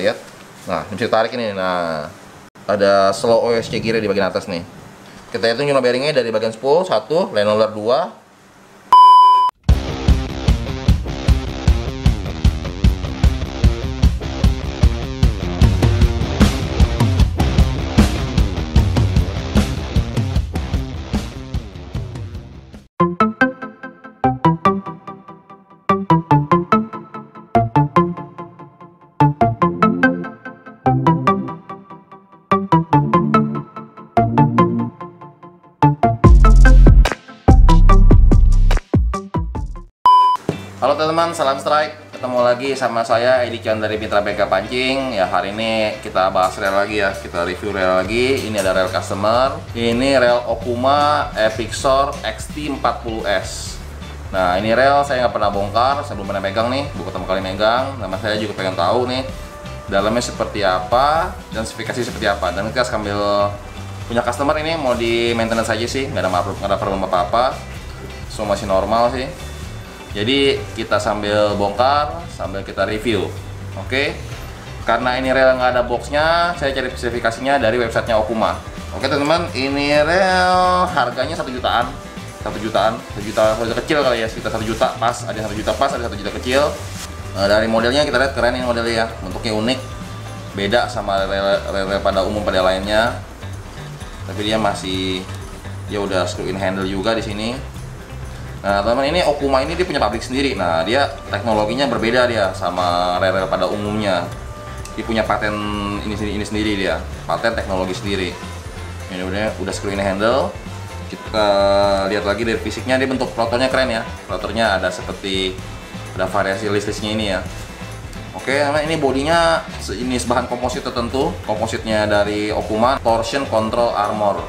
lihat. Nah, ini bisa ditarik ini. Nah, ada slow OSC gear di bagian atas nih. Kita hitung jumlah bearingnya dari bagian spool 1, line roller 2. Halo teman-teman, salam strike. Ketemu lagi sama saya Edi Chan dari Mitra Bengkel Pancing. Ya, hari ini kita bahas rel lagi ya. Kita review rel lagi. Ini ada rel customer. Ini rel Okuma Epixor XT40S. Nah, ini rel saya nggak pernah bongkar, saya belum pernah megang nih, baru pertama kali megang. Nama saya juga pengen tahu nih dalamnya seperti apa dan spesifikasi seperti apa. Dan kita sambil punya customer ini mau di maintenance aja sih, nggak ada problem apa-apa. Semua masih normal sih. Jadi kita sambil bongkar, sambil kita review. Oke. Karena ini rel nggak ada boxnya, saya cari spesifikasinya dari websitenya Okuma. Oke teman-teman, ini rel harganya 1 jutaan. 1 juta kecil kali ya, sekitar 1 juta pas, ada 1 juta pas, ada 1 juta kecil. Dari modelnya kita lihat keren ini modelnya ya, bentuknya unik, beda sama rel pada umum pada lainnya. Tapi dia masih, dia udah screw in handle juga di sini. Nah teman-teman, ini Okuma ini dia punya pabrik sendiri. Nah dia teknologinya berbeda dia sama rel pada umumnya. Dia punya paten ini sendiri dia, paten teknologi sendiri. Ini udah screw in handle. Kita lihat lagi dari fisiknya, dia bentuk rotornya keren ya. Rotornya ada seperti ada variasi list-listnya ini ya. Oke, nah ini bodinya ini bahan komposit tertentu. Kompositnya dari Okuma Torsion Control Armor.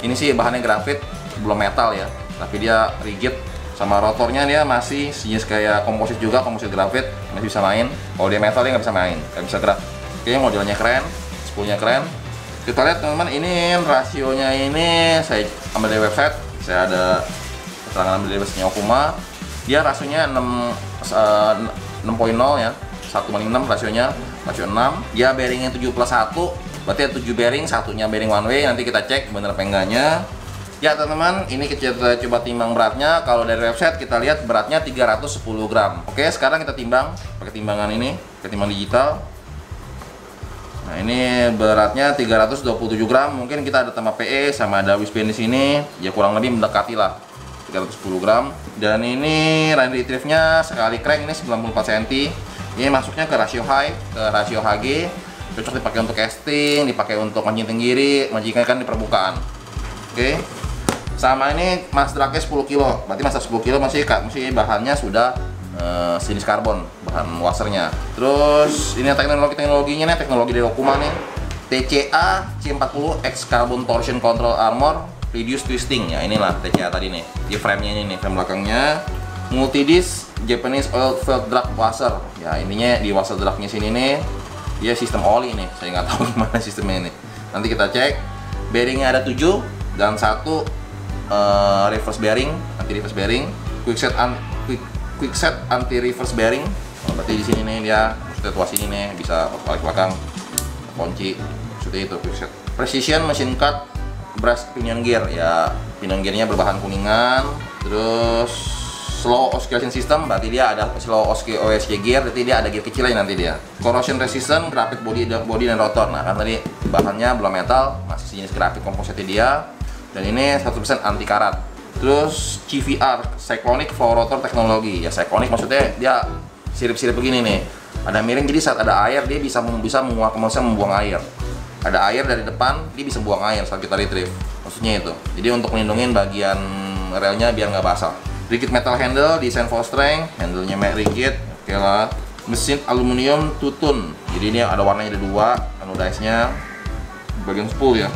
Ini sih bahannya grafit, belum metal ya. Tapi dia rigid, sama rotornya dia masih sejenis kayak komposit juga, komposit grafit, masih bisa main. Kalau dia metal dia nggak bisa main, nggak bisa gerak. Oke, modelnya keren, spoolnya keren. Kita lihat teman-teman, ini rasionya ini saya ambil dari website, saya ada keterangan ambil dari websitenya Okuma. Dia rasionya 6.0 ya, 1/6 rasionya, rasio 6. Dia bearingnya 7+1, berarti ada 7 bearing, satunya bearing one way. Nanti kita cek bener apa enggaknya. Ya teman-teman, ini kita coba timbang beratnya. Kalau dari website kita lihat beratnya 310 gram. Oke, sekarang kita timbang pakai timbangan ini, pakai timbang digital. Nah, ini beratnya 327 gram. Mungkin kita ada tambah PE sama ada wristband di sini, ya kurang lebih mendekati lah 310 gram. Dan ini line retrieve-nya sekali crank ini 94 cm. Ini masuknya ke rasio high, ke rasio HG. Cocok dipakai untuk casting, dipakai untuk mancing tenggiri, mancing ikan di permukaan. Oke. Sama ini mas dragnya 10 kilo, berarti masa 10 kilo masih bahannya sudah jenis karbon, bahan washernya. Terus ini teknologinya nih, teknologi dari Okuma nih, TCA C40 X Carbon Torsion Control Armor Reduce Twisting ya. Inilah TCA tadi nih, di frame-nya ini nih, frame belakangnya. Multidisc Japanese Oil Filled Drag Washer ya, ininya di washer dragnya sini nih, dia sistem oli nih, saya nggak tahu gimana sistemnya ini, nanti kita cek. Bearingnya ada 7 dan 1 reverse bearing, anti reverse bearing, quick set anti reverse bearing. Berarti di sini nih dia, maksudnya tuas ini nih bisa balik belakang, kunci, seperti itu quick set. Precision machine cut brass pinion gear ya, pinion gearnya berbahan kuningan. Terus slow oscillation system, berarti dia ada slow OSC gear, berarti dia ada gear kecilnya nanti dia. Corrosion resistant grafit body dan rotor. Nah kan tadi bahannya belum metal, masih sejenis grafit kompositnya dia. Dan ini 100% anti karat. Terus CVR Cyclonic Flow Rotor Teknologi ya, cyclonic maksudnya dia sirip-sirip begini nih, ada miring, jadi saat ada air dia bisa membuang air. Ada air dari depan, dia bisa buang air saat kita retrieve, maksudnya itu. Jadi untuk melindungi bagian relnya biar nggak basah. Rigid metal handle, design for strength, handlenya rigid, oke lah. Mesin aluminium two-tone, jadi ini ada warnanya, ada 2 anodize-nya bagian spool ya.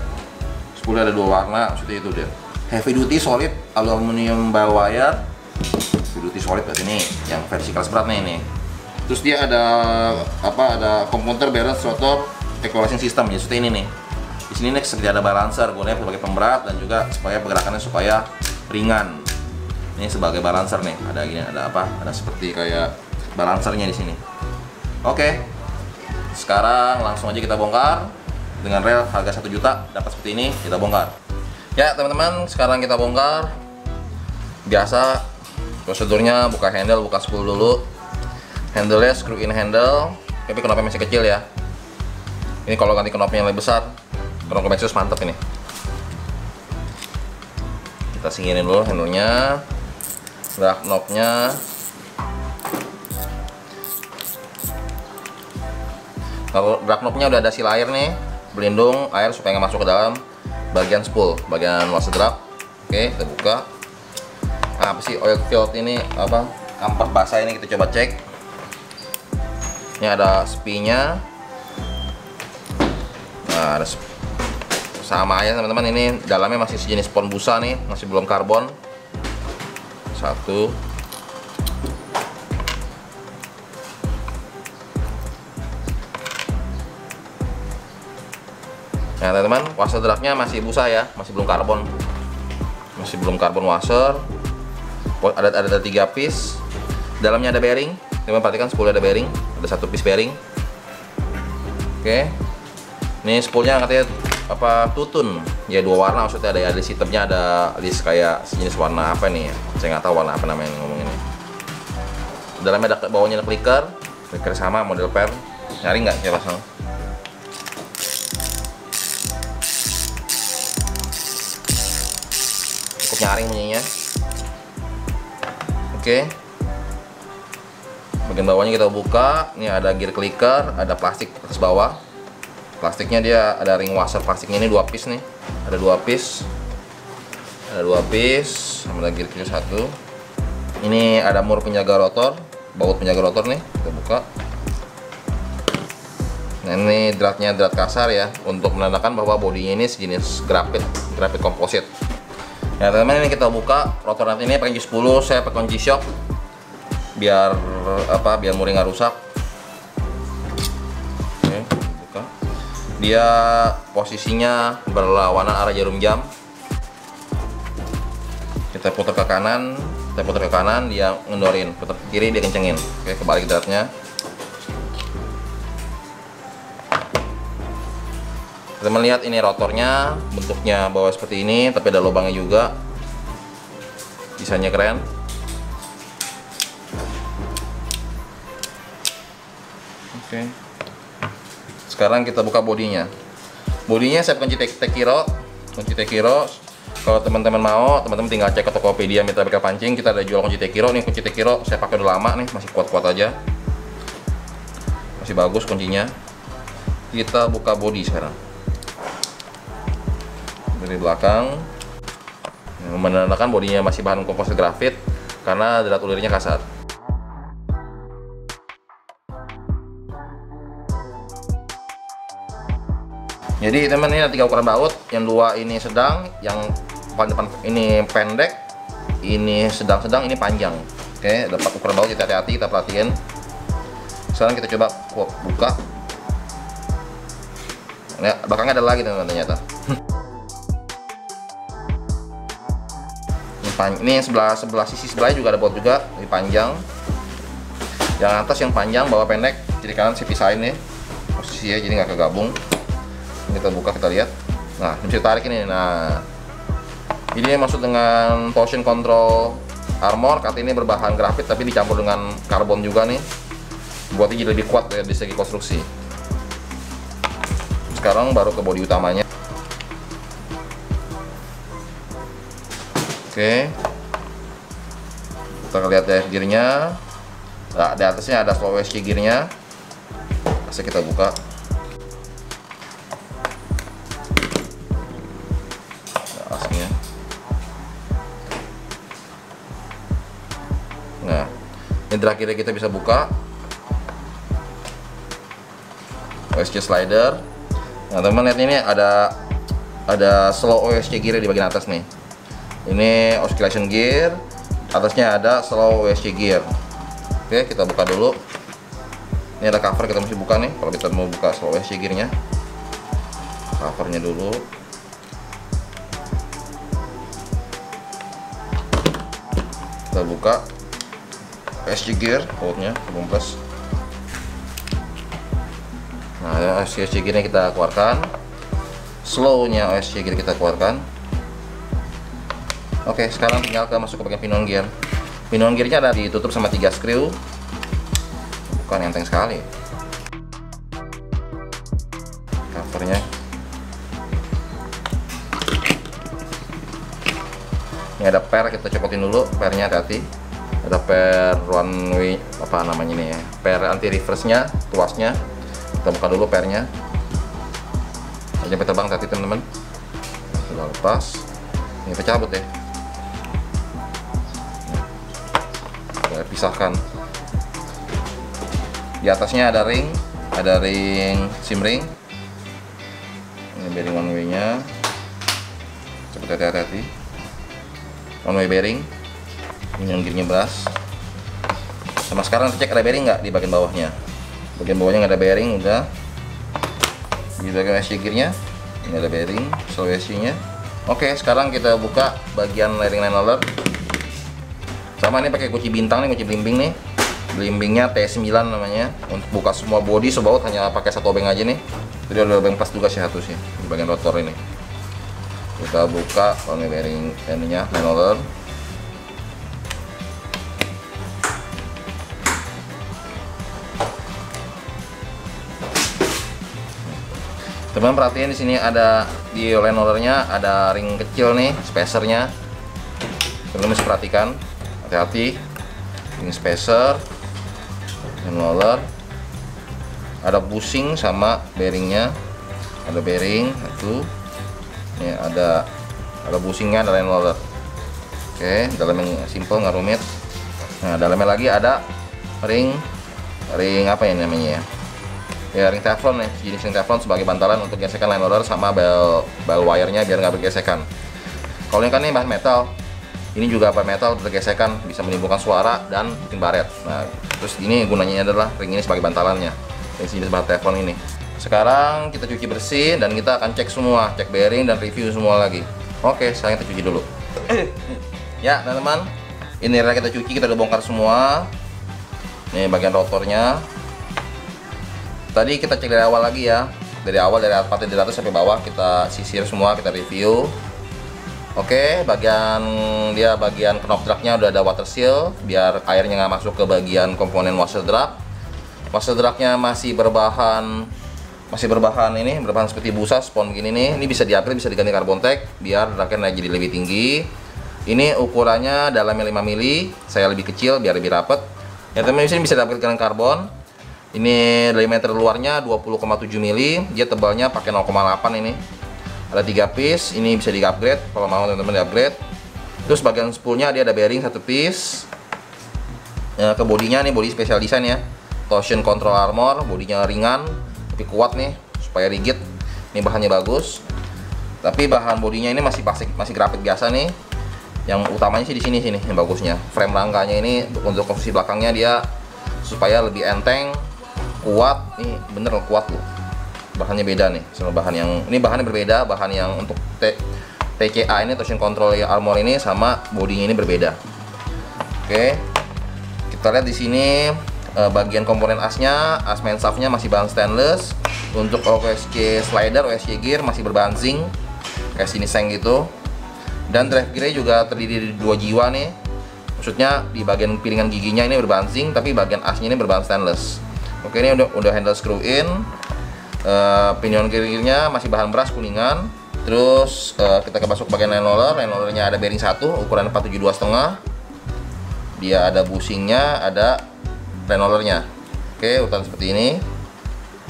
Spoolnya ada 2 warna, seperti itu dia. Heavy duty solid aluminium ball wire. Heavy duty solid berarti ini yang versi kelas berat nih ini. Terus dia ada apa? Ada komputer balance rotor equalizing system ya, seperti ini nih. Di sini nih seperti ada balancer, gunanya sebagai pemberat dan juga supaya pergerakannya supaya ringan. Ini sebagai balancer nih. Ada gini, ada apa? Ada seperti kayak balancernya di sini. Oke. Sekarang langsung aja kita bongkar. Dengan rel harga 1 juta dapat seperti ini, kita bongkar. Ya teman-teman, sekarang kita bongkar. Biasa prosedurnya buka handle, buka spool dulu. Handle-nya screw in handle, tapi knopnya masih kecil ya. Ini kalau ganti knopnya yang lebih besar, knop Maxus mantap ini. Kita singkirin dulu handle-nya, gerak knopnya. Kalau gerak knopnya udah ada seal air nih, pelindung air supaya nggak masuk ke dalam bagian spool, bagian washer drap. Oke, kita buka. Nah, apa sih oil filled ini, apa kampas basah ini, kita coba cek. Ini ada spinya. Nah, ada sama aja teman-teman, ini dalamnya masih sejenis spon busa nih, masih belum karbon. Satu. Nah teman-teman, washer drapnya masih busa ya, masih belum karbon. Masih belum karbon washer. Ada 3 piece. Dalamnya ada bearing. Teman perhatikan spoolnya ada bearing, ada 1 piece bearing. Oke. Ini spoolnya katanya apa, tutun. Ya 2 warna maksudnya, ada list hitamnya, ada list kayak sejenis warna apa nih ya. Saya nggak tahu warna apa namanya ngomong ini. Dalamnya ada, bawahnya ada clicker sama model per. Nyari nggak saya pasang? Cukup nyaring bunyinya. Oke. Bagian bawahnya kita buka. Ini ada gear clicker, ada plastik atas bawah. Plastiknya dia ada ring washer plastiknya, ini 2 piece nih. Ada 2 piece. Ada 2 piece sama gear clicker 1. Ini ada mur penjaga rotor, baut penjaga rotor nih. Kita buka. Nah, ini dratnya drat kasar ya, untuk menandakan bahwa bodinya ini sejenis grafit komposit. Ya teman-teman, ini kita buka rotor nanti ini pakai kunci 10, saya pakai kunci shock biar biar muring nggak rusak. Oke, buka. Dia posisinya berlawanan arah jarum jam. Kita putar ke kanan, dia ngendorin, putar ke kiri dia kencengin. Oke, kebalik dratnya. Teman lihat ini rotornya, bentuknya bawah seperti ini, tapi ada lubangnya juga. Desainnya keren. Oke. Sekarang kita buka bodinya. Bodinya saya kunci Tekiro. Kalau teman-teman mau, teman-teman tinggal cek ke Tokopedia Mitra Bengkel Pancing, kita ada jual kunci Tekiro. Nih kunci Tekiro saya pakai udah lama nih, masih kuat-kuat aja. Masih bagus kuncinya. Kita buka bodi sekarang. Dari belakang. Menandakan bodinya masih bahan komposit grafit karena drat ulirnya kasar. Jadi teman, ini ada 3 ukuran baut, yang 2 ini sedang, yang paling depan ini pendek, ini sedang-sedang, ini panjang. Oke, ada 4 ukuran baut, kita hati-hati, kita perhatiin. Sekarang kita coba buka. Nah, belakangnya ada lagi teman-teman ternyata. Ini sebelah sisi sebelahnya juga ada baut juga, ini panjang. Yang atas yang panjang, bawah pendek, kiri kanan saya pisahin nih posisinya, jadi nggak kegabung. Kita buka, kita lihat. Nah, bisa tarik ini. Nah, ini maksud dengan torsion control armor. Kat ini berbahan grafit tapi dicampur dengan karbon juga nih, buatnya jadi lebih kuat ya dari segi konstruksi. Sekarang baru ke bodi utamanya. Oke, kita lihat dari gearnya. Nah, di atasnya ada slow SC gearnya. Asik, kita buka. Nah, ini terakhir kita bisa buka OSC slider. Nah teman, lihat ini ada slow OSC gear di bagian atas nih. Ini oscillation gear, atasnya ada slow OSC gear. Oke, kita buka dulu. Ini ada cover, kita mesti buka nih kalau kita mau buka slow OSC gearnya. Covernya dulu. Kita buka SG gear, bautnya, plus. Nah, OSC gear-nya kita keluarkan. Slow-nya OSC gear kita keluarkan. Oke, sekarang tinggal masuk ke bagian pinion gear. Pinion gear-nya ada ditutup sama 3 screw. Bukan enteng sekali. Covernya. Ini ada per, kita copotin dulu pernya, hati-hati. Ada per one way, apa namanya ini ya, per anti reverse nya, tuasnya. Kita buka dulu pernya. Sampai terbang tadi teman-teman. Sudah lepas. Ini kita cabut ya. Kita pisahkan. Di atasnya ada ring sim ring. Ini bearing one way nya. Coba hati-hati. One way bearing. Ini yang gearnya beras. Sama sekarang kita cek ada bearing nggak di bagian bawahnya. Bagian bawahnya nggak ada bearing, udah. Di bagian OSC gearnya ini ada bearing, slow OSC nya. Oke, sekarang kita buka bagian line roller. Sama ini pakai kunci bintang nih, kunci blimbing nih. Blimbingnya T9 namanya. Untuk buka semua bodi sebaut hanya pakai satu obeng aja nih. Jadi ada obeng plus juga sih satu sih di bagian rotor ini. Kita buka line bearing ininya, line roller. Teman perhatiin di sini ada di line rollernya ada ring kecil nih, spacernya. Teman mesti perhatikan, hati-hati. Ring spacer, line roller. Ada bushing sama bearingnya. Ada bearing itu. Ini ada bushingnya, ada line roller. Oke, dalam yang simple nggak rumit. Nah, dalamnya lagi ada ring apa ya namanya ya? Ya, ring teflon ya, jenis ring teflon sebagai bantalan untuk gesekan line roller sama bel wire-nya biar nggak bergesekan. Kalau yang kan ini bahan metal, ini juga bahan metal bergesekan bisa menimbulkan suara dan bikin baret. Nah, terus ini gunanya adalah ring ini sebagai bantalannya, ring jenis bahan teflon ini. Sekarang kita cuci bersih dan kita akan cek semua, cek bearing dan review semua lagi. Oke, sekarang kita cuci dulu. Ya, teman-teman, ini kita cuci, kita udah bongkar semua. Ini bagian rotornya. Tadi kita cek dari awal lagi ya, dari awal dari part dari atas sampai bawah kita sisir semua, kita review. Oke, bagian knob dragnya udah ada water seal biar airnya nggak masuk ke bagian komponen washer drag. Washer dragnya masih berbahan seperti busa spon begini nih. Ini bisa di-upgrade, bisa diganti carbon tech biar dragnya jadi lebih tinggi. Ini ukurannya dalamnya 5 mili, saya lebih kecil biar lebih rapet. Ya teman-teman, ini bisa di-upgrade dengan karbon. Ini diameter luarnya 20,7 mili, dia tebalnya pakai 0,8 ini. Ada 3 piece, ini bisa di-upgrade kalau mau teman-teman di-upgrade. Terus bagian spoolnya dia ada bearing 1 piece. Ke bodinya nih, body special design ya. Torsion control armor, bodinya ringan tapi kuat nih supaya rigid. Ini bahannya bagus. Tapi bahan bodinya ini masih grafit biasa nih. Yang utamanya sih di sini yang bagusnya. Frame rangkanya ini untuk posisi belakangnya dia supaya lebih enteng, kuat. Nih bener kuat loh. Bahannya beda nih sama bahan yang ini, bahannya berbeda. Bahan yang untuk TCA ini, torsion control armor ini, sama bodinya ini berbeda. Oke, kita lihat di sini bagian komponen asnya, as main shaftnya masih bahan stainless. Untuk OSC slider, OSC gear masih berbahan zinc kayak sini seng gitu. Dan drive gear juga terdiri dari 2 jiwa nih. Maksudnya di bagian piringan giginya ini berbahan zinc, tapi bagian asnya ini berbahan stainless. Oke, ini udah handle screw in. Pinion gearnya masih bahan brass kuningan. Terus kita masuk ke bagian line roller. Line rollernya ada bearing 1 ukuran 472,5. Dia ada bushingnya, ada line rollernya. Oke, urutan seperti ini.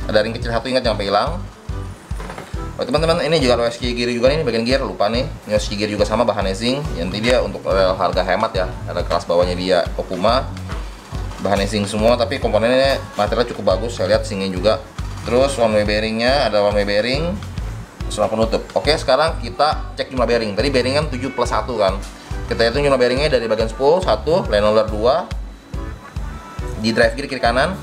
Ada ring kecil 1, ingat jangan sampai hilang. Oh teman-teman, ini juga OSC gear juga nih, bagian gear lupa nih. Ini OSC gear juga sama bahan zinc. Nanti dia untuk harga hemat ya. Ada kelas bawahnya dia Okuma. Bahan zinc semua, tapi komponennya material cukup bagus. Saya lihat zinc juga. Terus one way bearingnya ada one way bearing sama penutup. Oke, sekarang kita cek jumlah bearing. Tadi bearing kan 7 plus 1 kan. Kita hitung jumlah bearingnya dari bagian spool 1, line roller 2, di drive gear kiri kanan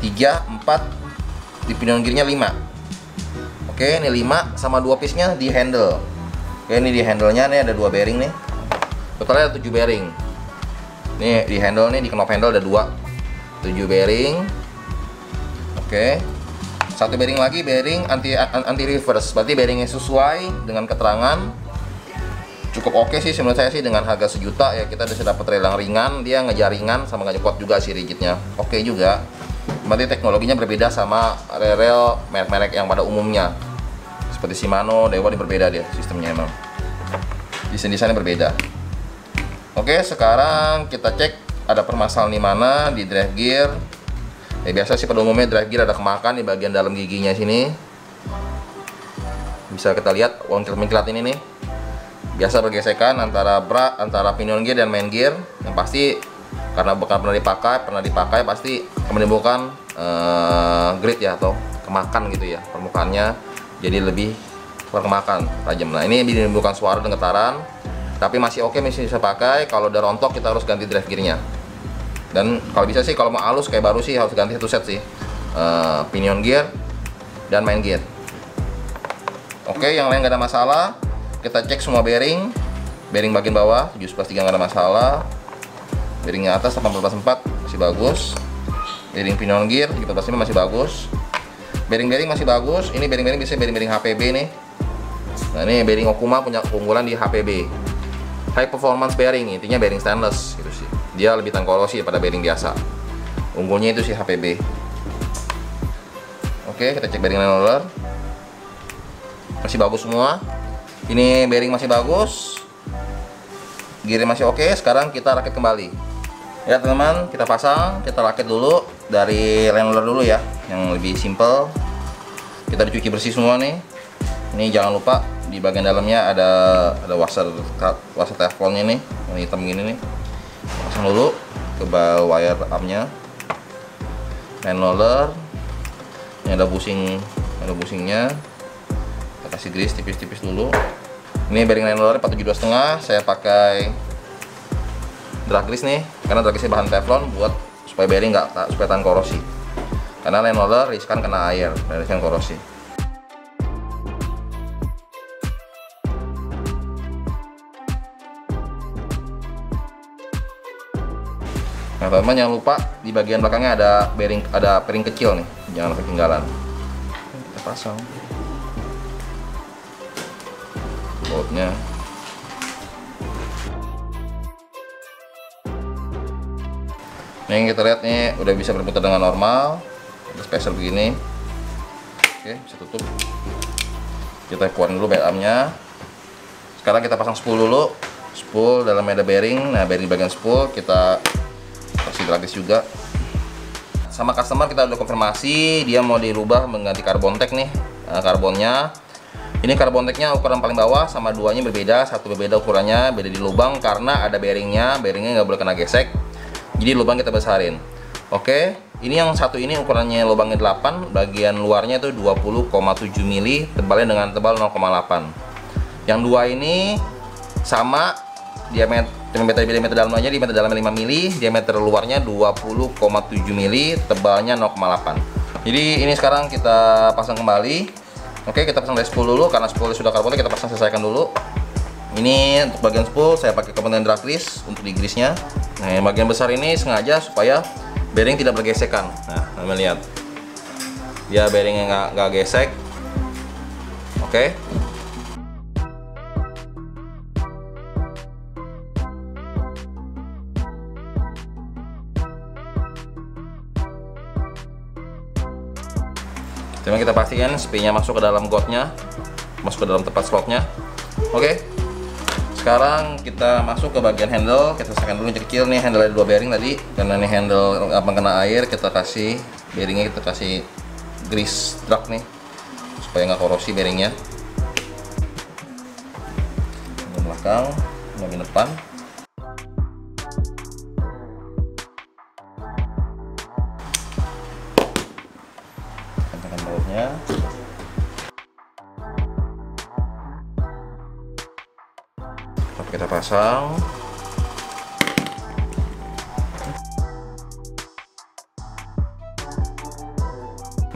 3, 4, di pinion gearnya 5. Oke, ini 5 sama 2 piece nya di handle. Oke, ini di handle nya nih ada 2 bearing nih. Totalnya ada 7 bearing. Nih di handle nih, di knob handle ada 2, 7 bearing. Oke, satu bearing lagi, bearing anti reverse, berarti bearingnya sesuai dengan keterangan. Cukup oke sih menurut saya sih, dengan harga 1 juta ya kita bisa dapat rel yang ringan, dia ngejar ringan sama nggak kuat juga sih rigidnya. Oke juga. Berarti teknologinya berbeda sama rel merek-merek yang pada umumnya. Seperti Shimano, Dewa, ini berbeda dia sistemnya emang. Desain-desainnya berbeda. Oke, sekarang kita cek ada permasalahan di mana di drive gear. Ya biasa sih pada umumnya drive gear ada kemakan di bagian dalam giginya sini. Bisa kita lihat wongkil-wongkilat ini nih. Biasa bergesekan antara pinion gear dan main gear. Yang pasti karena bukan pernah dipakai pasti menimbulkan grit ya, atau kemakan gitu ya permukaannya, jadi lebih kemakan tajam. Nah ini menimbulkan suara dan getaran, tapi masih oke, masih bisa pakai. Kalau udah rontok kita harus ganti drive gearnya. Dan kalau bisa sih kalau mau halus kayak baru sih harus ganti 1 set sih, pinion gear dan main gear. Oke, yang lain gak ada masalah. Kita cek semua bearing bagian bawah 17+3 nggak ada masalah. Bearingnya atas 18+4 masih bagus. Bearing pinion gear 17+5 masih bagus. Bearing masih bagus. Ini bearing biasanya bearing HPB nih. Nah ini bearing Okuma punya keunggulan di HPB, high performance bearing, intinya bearing stainless gitu sih. Dia lebih tahan korosi daripada bearing biasa. Unggulnya itu sih HPB. Oke, kita cek bearing roller. Masih bagus semua. Ini bearing masih bagus, gear masih oke. Sekarang kita rakit kembali ya teman-teman. Kita pasang, kita rakit dulu dari line roller dulu ya, yang lebih simple. Kita dicuci bersih semua nih. Ini jangan lupa di bagian dalamnya ada washer teflonnya nih, yang hitam gini nih. Pasang dulu ke bawah wire armnya. Line roller ini ada bushingnya. Kita kasih grease tipis-tipis dulu. Ini bearing line roller 472,5. Saya pakai drag grease nih, karena drag grease bahan teflon buat supaya bearing supaya tahan korosi. Karena line roller riskan kena air dan riskan korosi. Nah teman-teman jangan lupa di bagian belakangnya ada bearing kecil nih, jangan ketinggalan. Kita pasang bautnya. Ini yang kita lihat nih udah bisa berputar dengan normal, ada spacer begini. Oke, bisa tutup. Kita keluarin dulu belt armnya. Sekarang kita pasang spool dulu. Spool dalamnya ada bearing. Nah bearing bagian spool kita kasih gratis juga. Sama customer kita udah konfirmasi dia mau dirubah mengganti carbon tag nih, karbonnya. Ini carbon tagnya ukuran paling bawah sama duanya berbeda. Satu berbeda ukurannya, beda di lubang karena ada bearingnya nggak boleh kena gesek. Jadi lubang kita besarin. Oke, ini yang satu ini ukurannya lubangnya 8, bagian luarnya itu 20,7 mili, tebalnya dengan tebal 0,8. Yang dua ini sama diameter dalamnya, diameter dalamnya 5 mili, diameter luarnya 20,7 mili, tebalnya 0,8. Jadi ini sekarang kita pasang kembali. Oke, kita pasang dari spool dulu karena spoolnya sudah karbon, kita pasang selesaikan dulu. Ini untuk bagian spool saya pakai komponen drag grease untuk di grease-nya. Nah, yang bagian besar ini sengaja supaya bearing tidak bergesekan. Nah, kalian lihat. Dia bearingnya nggak gesek. Oke. Cuma kita pastikan spring-nya masuk ke dalam godnya, masuk ke dalam tempat slotnya. Oke. Sekarang kita masuk ke bagian handle. Kita selesaikan dulu yang kecil nih, handle ada 2 bearing tadi. Karena ini handle apa kena air, kita kasih bearingnya, kita kasih grease drag nih supaya nggak korosi bearingnya. Bagian belakang, bagian depan. Kita pasang.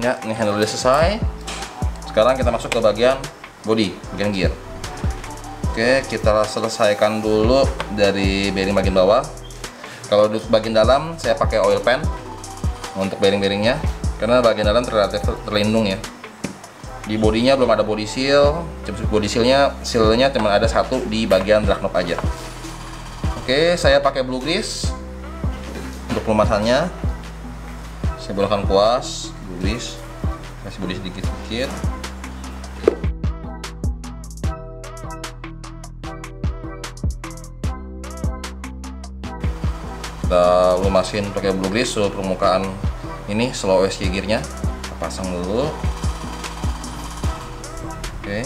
Ya, ini handle udah selesai. Sekarang kita masuk ke bagian body, bagian gear. Oke, kita selesaikan dulu dari bearing bagian bawah. Kalau untuk bagian dalam, saya pakai oil pan untuk bearing-bearingnya. karena bagian dalam relatif terlindung ya. Di bodinya belum ada body seal, body sealnya cuma ada satu di bagian drag knob aja. Oke, saya pakai blue grease untuk pelumasannya. Saya gunakan kuas blue grease, kasih body sedikit-sedikit. Kita lumasin pakai blue grease seluruh permukaan ini slow OSC gearnya. Kita pasang dulu. Oke,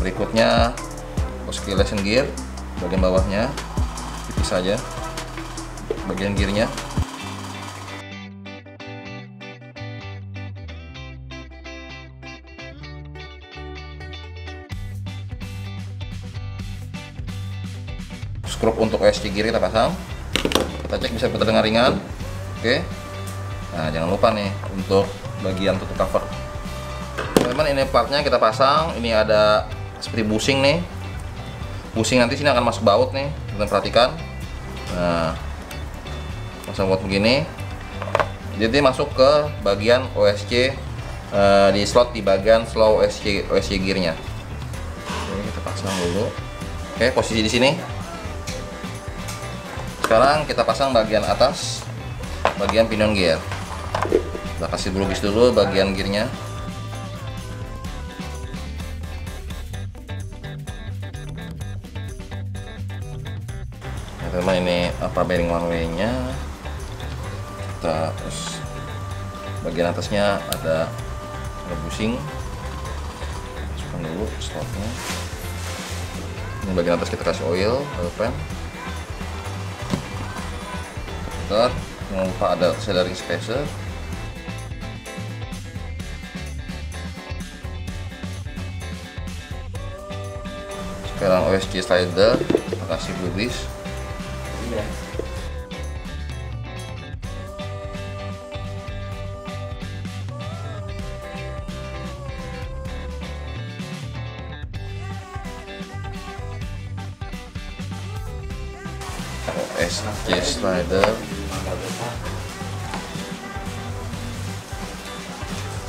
berikutnya oscillation gear bagian bawahnya tipis saja bagian gearnya. Skrup untuk OSC gear kita pasang, kita cek bisa putar dengan ringan. Oke, nah jangan lupa nih untuk bagian tutup cover. Teman-teman, ini partnya kita pasang. Ini ada seperti bushing nih. Bushing nanti sini akan masuk baut nih, kita perhatikan. Nah, masuk baut begini. Jadi masuk ke bagian OSC di slot di bagian slow OSC gearnya. Oke, kita pasang dulu. Oke, posisi di sini. Sekarang kita pasang bagian atas, bagian pinion gear. Kita kasih brugis dulu bagian gearnya. Teman, ini apa bearing one way nya kita terus bagian atasnya ada bushing, masukkan dulu slotnya. Ini bagian atas kita kasih oil pen. Jangan lupa ada accelerating spacer. Sekarang OSC slider kita kasih blue grease. OSC slider,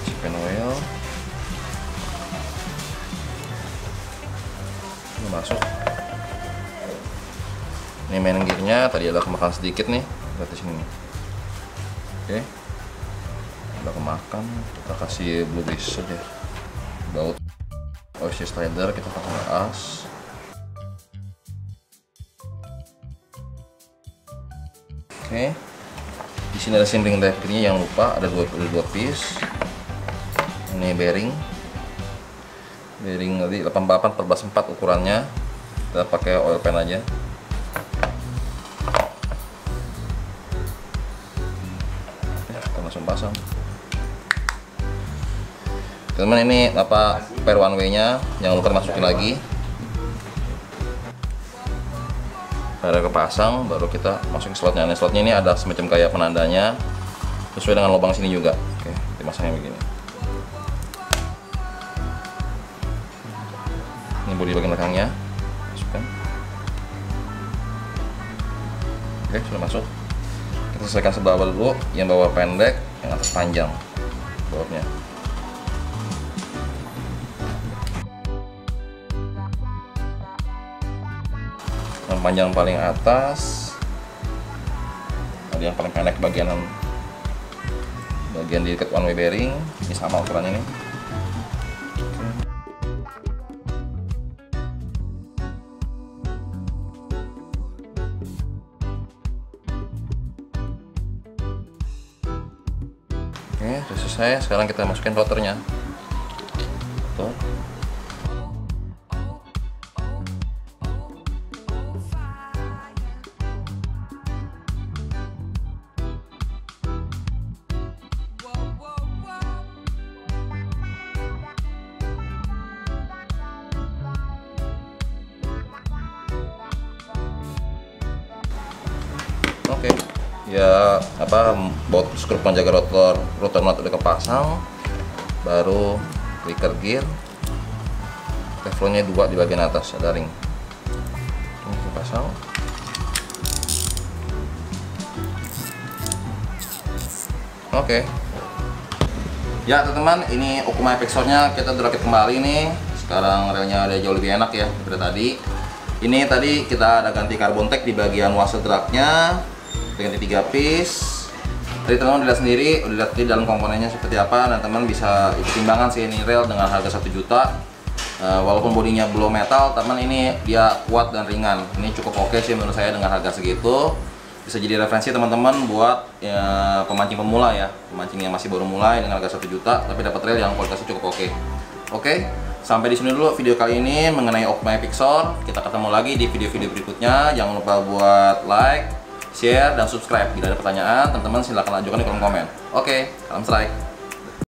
chicken oil, ini masuk. Ini main gearnya tadi ada kemakan sedikit nih, lihat di sini. Oke, udah kemakan, kita kasih blue grease saja. Baut OSC slider kita pakai as. Oke, di sini ada simpling drive gearnya, jangan lupa ada dua piece. Ini bearing tadi 88/14 ukurannya. Kita pakai oil pen aja. Langsung pasang. Teman, ini apa pair one way nya, jangan lupa masukin lagi. Baru kepasang, baru kita masukin slotnya. Nah, slotnya ini ada semacam kayak penandanya sesuai dengan lubang sini juga. Oke, dimasangnya begini. Ini bodi bagian belakangnya, masukkan. Oke, sudah masuk. Kita selesaikan sebelah dulu, yang bawah pendek, yang atas panjang bautnya. Yang panjang paling atas, ada yang paling pendek bagian di dekat one way bearing. Ini sama ukurannya nih. Oke, sudah selesai. Sekarang kita masukin rotornya. Tuh. Oke, ya apa baut skrup penjaga rotor nut udah kepasang, baru clicker gear, teflonnya 2 di bagian atas ada ring. Ini dipasang. Oke, Ya teman-teman, ini Okuma Epixor-nya kita udah rakit kembali nih. Sekarang relnya ada jauh lebih enak ya daripada tadi. Ini tadi kita ada ganti karbon tag di bagian washer dragnya, ganti 3 piece. Tadi teman-teman udah lihat sendiri, udah lihat di dalam komponennya seperti apa. Dan teman bisa pertimbangkan sih ini rel dengan harga 1 juta. Walaupun bodinya belum metal, teman ini dia kuat dan ringan. Ini cukup oke sih menurut saya dengan harga segitu. Bisa jadi referensi teman-teman buat ya, pemancing pemula ya, pemancing yang masih baru mulai dengan harga 1 juta tapi dapat reel yang kualitasnya cukup oke. Oke, sampai di sini dulu video kali ini mengenai Okuma Epixor. Kita ketemu lagi di video-video berikutnya. Jangan lupa buat like, share, dan subscribe. Bila ada pertanyaan, teman-teman silahkan ajukan di kolom komen. Oke, salam strike.